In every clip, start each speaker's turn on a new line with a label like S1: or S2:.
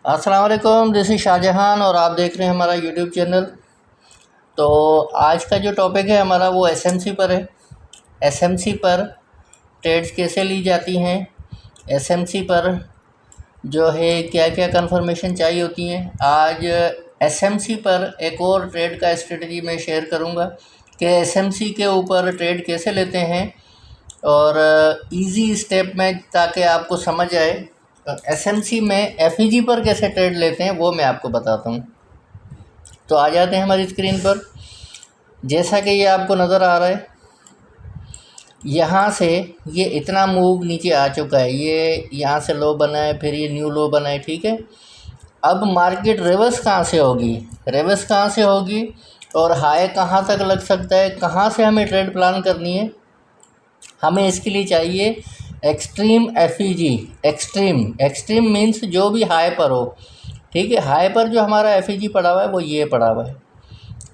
S1: अस्सलाम वालेकुम, this is Shah Jahan और आप देख रहे हैं हमारा यूट्यूब चैनल। तो आज का जो टॉपिक है हमारा वो एसएमसी पर है। एसएमसी पर ट्रेड्स कैसे ली जाती हैं, एसएमसी पर जो है क्या क्या कंफर्मेशन चाहिए होती हैं। आज एसएमसी पर एक और ट्रेड का स्ट्रेटजी मैं शेयर करूंगा कि एसएमसी के ऊपर ट्रेड कैसे लेते हैं और इजी स्टेप में, ताकि आपको समझ आए एसएमसी में एफईजी पर कैसे ट्रेड लेते हैं वो मैं आपको बताता हूँ। तो आ जाते हैं हमारी स्क्रीन पर। जैसा कि ये आपको नज़र आ रहा है, यहाँ से ये इतना मूव नीचे आ चुका है, ये यहाँ से लो बना है, फिर ये न्यू लो बना है, ठीक है। अब मार्केट रिवर्स कहाँ से होगी, रिवर्स कहाँ से होगी और हाई कहाँ तक लग सकता है, कहाँ से हमें ट्रेड प्लान करनी है। हमें इसके लिए चाहिए एक्सट्रीम एफईजी। एक्सट्रीम मीन्स जो भी हाई पर हो, ठीक है। हाई पर जो हमारा एफईजी पड़ा हुआ है वो ये पड़ा हुआ है।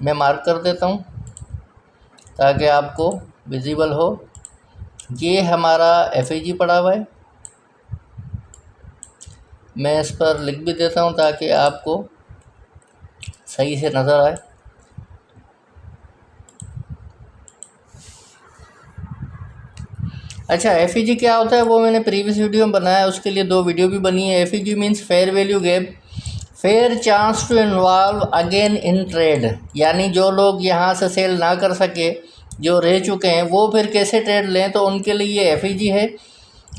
S1: मैं मार्क कर देता हूँ ताकि आपको विजिबल हो। ये हमारा एफईजी पड़ा हुआ है, मैं इस पर लिख भी देता हूँ ताकि आपको सही से नज़र आए। अच्छा, एफईजी क्या होता है वो मैंने प्रीवियस वीडियो में बनाया, उसके लिए 2 वीडियो भी बनी है। FEG means fair value gap, fair chance to involve again in trade, यानी जो लोग यहाँ से सेल ना कर सके, जो रह चुके हैं, वो फिर कैसे ट्रेड लें, तो उनके लिए ये एफईजी है।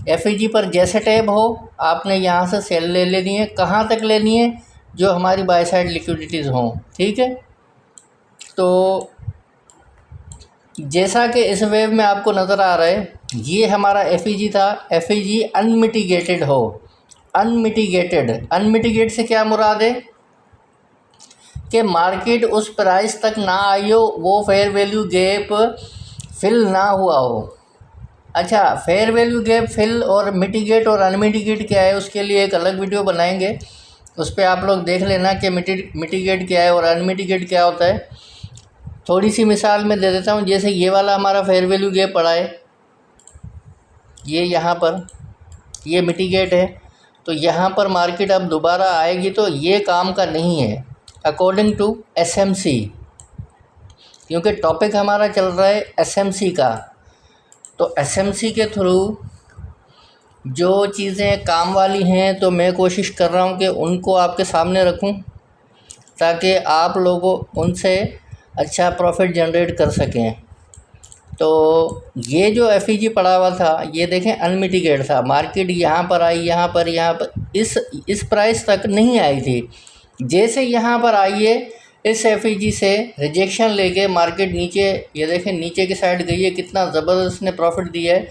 S1: एफईजी पर जैसे टैब हो आपने यहाँ से सेल ले लेनी है। कहाँ तक लेनी है, जो हमारी बाय साइड लिक्विडिटीज़ हों, ठीक है। तो जैसा कि इस वेव में आपको नज़र आ रहा है, ये हमारा एफईजी था। एफईजी अनमिटिगेटेड हो, अनमिटिगेट से क्या मुराद है कि मार्केट उस प्राइस तक ना आई हो, वो फेयर वैल्यू गैप फिल ना हुआ हो। अच्छा, फेयर वैल्यू गैप फिल और मिटिगेट और अनमिटिगेट क्या है, उसके लिए एक अलग वीडियो बनाएंगे, उस पर आप लोग देख लेना कि मिटिगेट क्या है और अनमिटिगेट क्या होता है। थोड़ी सी मिसाल मैं दे देता हूँ। जैसे ये वाला हमारा फेयर वैल्यू गैप पड़ा है, ये यहाँ पर ये मिटिगेट है, तो यहाँ पर मार्केट अब दोबारा आएगी तो ये काम का नहीं है अकॉर्डिंग टू एसएमसी, क्योंकि टॉपिक हमारा चल रहा है एसएमसी का। तो एसएमसी के थ्रू जो चीज़ें काम वाली हैं तो मैं कोशिश कर रहा हूँ कि उनको आपके सामने रखूँ ताकि आप लोगों उनसे अच्छा प्रॉफिट जनरेट कर सकें। तो ये जो एफईजी पड़ा हुआ था, ये देखें अनमिटिगेट था। मार्केट यहाँ पर आई, यहाँ पर इस प्राइस तक नहीं आई थी। जैसे यहाँ पर आई है, इस एफईजी से रिजेक्शन लेके मार्केट नीचे, ये देखें नीचे की साइड गई है। कितना ज़बरदस्त ने प्रॉफिट दिया है।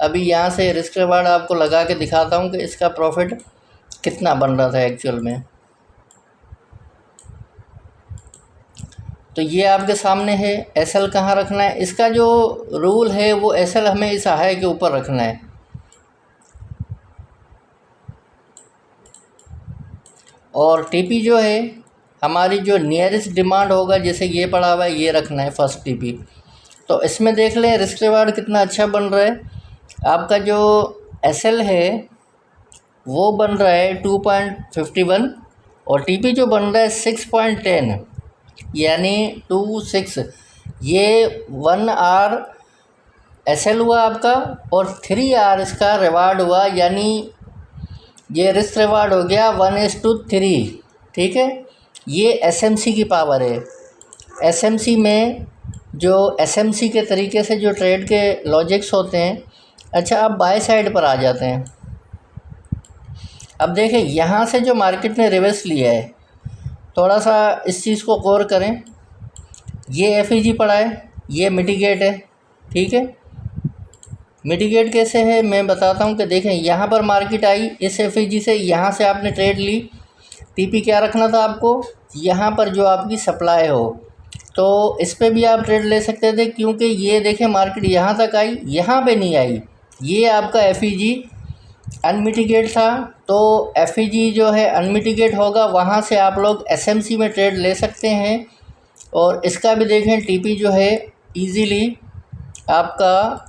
S1: अभी यहाँ से रिस्क रिवार्ड आपको लगा के दिखाता हूँ कि इसका प्रॉफिट कितना बन रहा था एक्चुअल में। तो ये आपके सामने है। एसएल कहाँ रखना है, इसका जो रूल है वो एसएल हमें इस हाई के ऊपर रखना है। और टीपी जो है हमारी जो नियरेस्ट डिमांड होगा, जैसे ये पड़ा हुआ है, ये रखना है फर्स्ट टीपी। तो इसमें देख लें रिस्क रिवार्ड कितना अच्छा बन रहा है। आपका जो एसएल है वो बन रहा है 2.51 और टीपी जो बन रहा है 6.10, यानी 26। ये 1 आर एसएल हुआ आपका और 3 आर इसका रिवार्ड हुआ, यानी ये रिस्क रिवार्ड हो गया 1:3, ठीक है। ये एसएमसी की पावर है। एसएमसी में जो एसएमसी के तरीके से जो ट्रेड के लॉजिक्स होते हैं। अच्छा, अब बाय साइड पर आ जाते हैं। अब देखें यहाँ से जो मार्केट ने रिवर्स लिया है, थोड़ा सा इस चीज़ को गौर करें। ये एफईजी पड़ा है, ये मिटिगेट है, ठीक है। मिटिगेट कैसे है मैं बताता हूँ कि देखें यहाँ पर मार्केट आई इस एफईजी से, यहाँ से आपने ट्रेड ली। टीपी क्या रखना था आपको, यहाँ पर जो आपकी सप्लाई हो, तो इस पे भी आप ट्रेड ले सकते थे, क्योंकि ये देखें मार्केट यहाँ तक आई, यहाँ पे नहीं आई। ये आपका एफईजी अनमिटिगेट था, तो एफईजी जो है अनमिटिगेट होगा, वहाँ से आप लोग एसएमसी में ट्रेड ले सकते हैं। और इसका भी देखें टीपी जो है इजीली आपका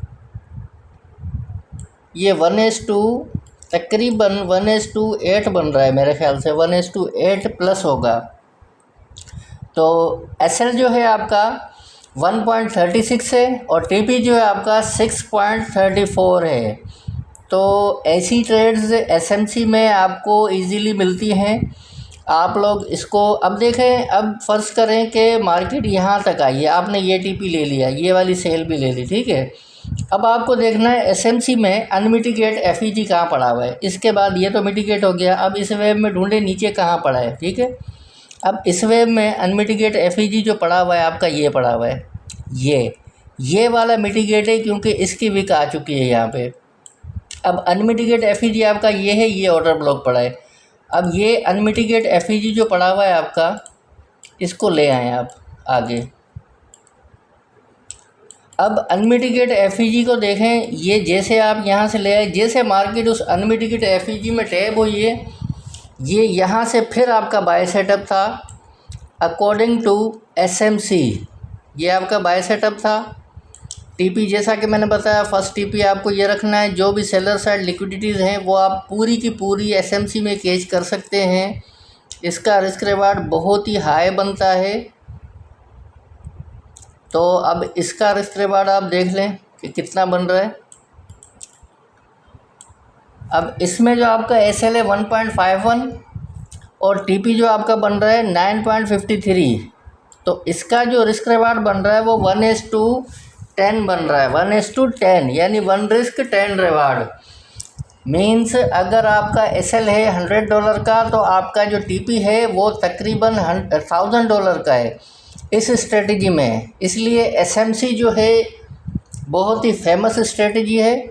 S1: ये 1:3 तकरीबन 1:8 बन रहा है मेरे ख्याल से, 1:8 प्लस होगा। तो SL जो है आपका 1.36 है और TP जो है आपका 6.34 है। तो ऐसी ट्रेड्स SMC में आपको इजीली मिलती हैं। आप लोग इसको अब देखें, अब फ़र्ज़ करें कि मार्केट यहाँ तक आई है, आपने ये TP ले लिया, ये वाली सेल भी ले ली, ठीक है। अब आपको देखना है SMC में अनमिटिगेट FEG कहाँ पड़ा हुआ है। इसके बाद ये तो मिटिगेट हो गया, अब इस वेव में ढूंढे नीचे कहाँ पड़ा है, ठीक है। अब इस वेव में अनमिटिगेट FEG जो पड़ा हुआ है आपका, ये पड़ा हुआ है, ये वाला मिटिगेट है क्योंकि इसकी विक आ चुकी है यहाँ पे। अब अनमिटिगेट FEG आपका ये है, ये ऑर्डर ब्लॉक पड़ा है। अब ये अनमिटिगेट FEG जो पड़ा हुआ है आपका, इसको ले आएँ आप आगे। अब अनमिटिगेट FEG को देखें, ये जैसे आप यहाँ से ले आए, जैसे मार्केट उस अनमिटिगेट FEG में टैप हुई है, ये यहाँ से फिर आपका बाय सेटअप था अकॉर्डिंग टू SMC। ये आपका बाय सेटअप था। TP जैसा कि मैंने बताया, फर्स्ट TP आपको ये रखना है। जो भी सेलर साइड लिक्विडिटीज़ हैं वो आप पूरी की पूरी SMC में कैच कर सकते हैं। इसका रिस्क रिवार्ड बहुत ही हाई बनता है। तो अब इसका रिस्क रिवार्ड आप देख लें कि कितना बन रहा है। अब इसमें जो आपका SL है 1.51 और TP जो आपका बन रहा है 9.53। तो इसका जो रिस्क रिवार्ड बन रहा है वो 1:10 बन रहा है। 1:10 यानी 1 रिस्क 10 रिवार्ड। मीन्स अगर आपका SL है $100 का, तो आपका जो TP है वो तकरीबन $1000 का है इस स्ट्रेटजी में। इसलिए SMC जो है बहुत ही फेमस स्ट्रेटजी है।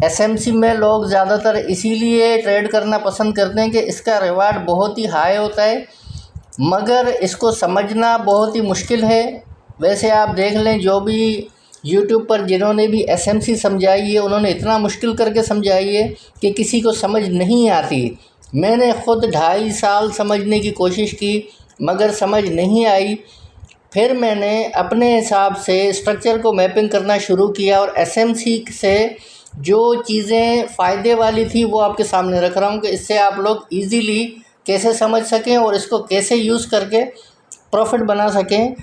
S1: SMC में लोग ज़्यादातर इसीलिए ट्रेड करना पसंद करते हैं कि इसका रिवार्ड बहुत ही हाई होता है, मगर इसको समझना बहुत ही मुश्किल है। वैसे आप देख लें, जो भी YouTube पर जिन्होंने भी SMC समझाई है, उन्होंने इतना मुश्किल करके समझाई है कि किसी को समझ नहीं आती। मैंने ख़ुद 2.5 साल समझने की कोशिश की मगर समझ नहीं आई। फिर मैंने अपने हिसाब से स्ट्रक्चर को मैपिंग करना शुरू किया और SMC से जो चीज़ें फ़ायदे वाली थी वो आपके सामने रख रहा हूँ कि इससे आप लोग इजीली कैसे समझ सकें और इसको कैसे यूज़ करके प्रॉफिट बना सकें।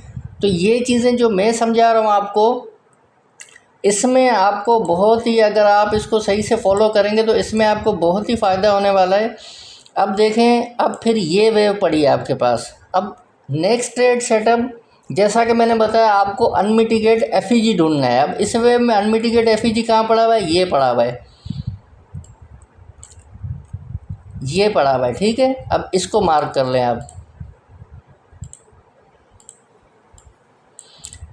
S1: तो ये चीज़ें जो मैं समझा रहा हूँ आपको, इसमें आपको बहुत ही, अगर आप इसको सही से फॉलो करेंगे तो इसमें आपको बहुत ही फ़ायदा होने वाला है। अब देखें, अब फिर ये वेव पड़ी है आपके पास। अब नेक्स्ट ट्रेड सेटअप, जैसा कि मैंने बताया, आपको अनमिटिगेट FEG ढूंढना है। अब इस वेव में अनमिटिगेट FEG कहाँ पड़ा हुआ है, ये पड़ा हुआ है, ये पड़ा हुआ है, ठीक है। अब इसको मार्क कर लें आप।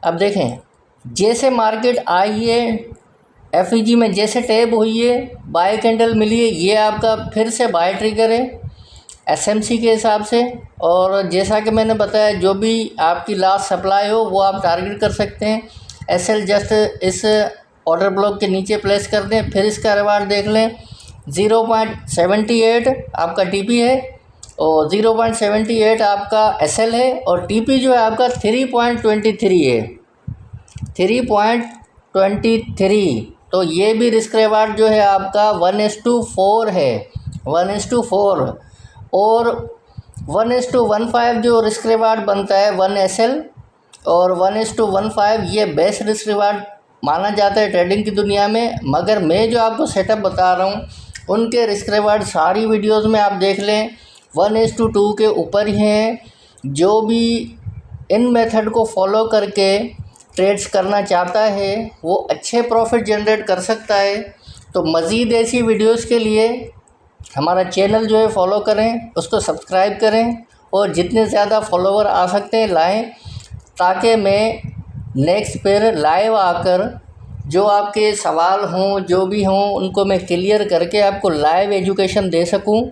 S1: अब देखें, जैसे मार्केट आई है FEG में, जैसे टैप हुई है, बाय कैंडल मिली है, ये आपका फिर से बाय ट्रिगर है SMC के हिसाब से। और जैसा कि मैंने बताया, जो भी आपकी लास्ट सप्लाई हो वो आप टारगेट कर सकते हैं। SL जस्ट इस ऑर्डर ब्लॉक के नीचे प्लेस कर दें। फिर इसका रिवार्ड देख लें, 0.78 आपका TP है और 0.78 आपका SL है और TP जो है आपका 3.23 है, 3.23। तो ये भी रिस्क रिवार्ड जो है आपका 1:4 है, 1:4। और 1:15 जो रिस्क रिवार्ड बनता है 1 SL और 1:15 ये बेस्ट रिस्क रिवार्ड माना जाता है ट्रेडिंग की दुनिया में। मगर मैं जो आपको सेटअप बता रहा हूँ उनके रिस्क रिवार्ड सारी वीडियोस में आप देख लें 1:2 के ऊपर ही हैं। जो भी इन मेथड को फॉलो करके ट्रेड्स करना चाहता है वो अच्छे प्रॉफिट जनरेट कर सकता है। तो मज़ीद ऐसी वीडियोस के लिए हमारा चैनल जो है फॉलो करें, उसको सब्सक्राइब करें और जितने ज़्यादा फॉलोवर आ सकते हैं लाएं, ताकि मैं नेक्स्ट पर लाइव आकर जो आपके सवाल हों, जो भी हों, उनको मैं क्लियर करके आपको लाइव एजुकेशन दे सकूं।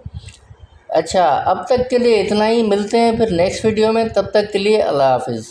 S1: अच्छा, अब तक के लिए इतना ही। मिलते हैं फिर नेक्स्ट वीडियो में, तब तक के लिए अल्लाह हाफिज़।